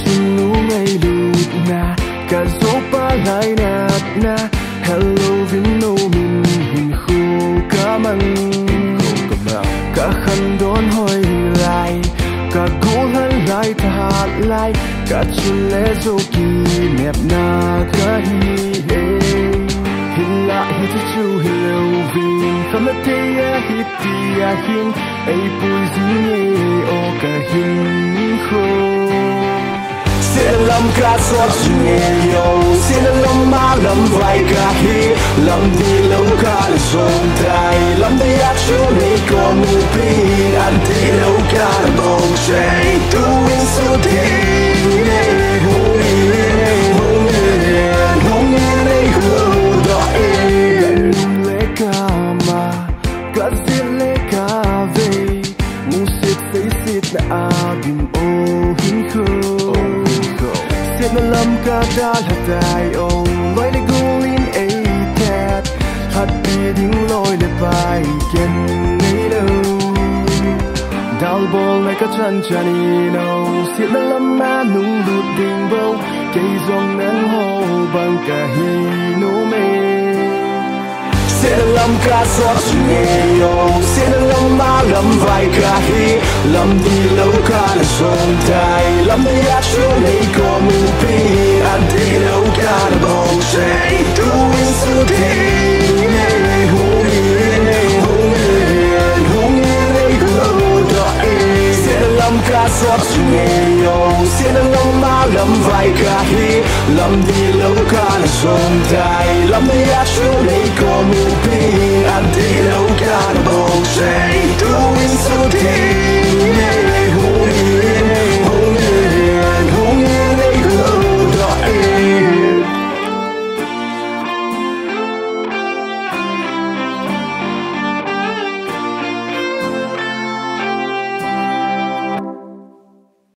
chung nu ngay lụt na cả dấu ba lại nạt na hello vin no min hin khu cả măng cả khăn đón hỏi lại cả cố hân lại thà lại cả chung lẽ dấu kỳ mẹp na cả hi hin lại hi chu hello vin không thấy hít tia hin ai bùi gì o cả hin khô sẽ làm cả xót nghe yo sẽ làm mà làm vài cả hi làm đi lâu cả là sông tay làm đi ác chú này có mù pin anh đi lâu cả là bầu trời tu in số thiên này hùng này hùng đó em lẽ cả mà cả riêng lẽ cả về music face it na abim o hin khô sẽ nó làm cả đã là tai o lối để gulin a cat hạt bia đinh lối để bài ken ngay đâu đào bol này cả chân chani no sẽ nó làm mà nung đút đinh bầu cây rong nắng hồ bằng cả hi no mê sẽ làm cả xót nghe yo sẽ làm mà làm vài cả hi làm đi lâu cả là sông tay làm đi ác chú này có mù pin anh đi lâu cả là bầu trời tu in sự thiên này hùng này đó em sẽ làm cả xót nghe yo sẽ làm mà làm vài cả hi làm đi lâu cả là sông tay làm đi ác chú này có mù pin anh đi lâu cả là bầu trời tu in sự thiên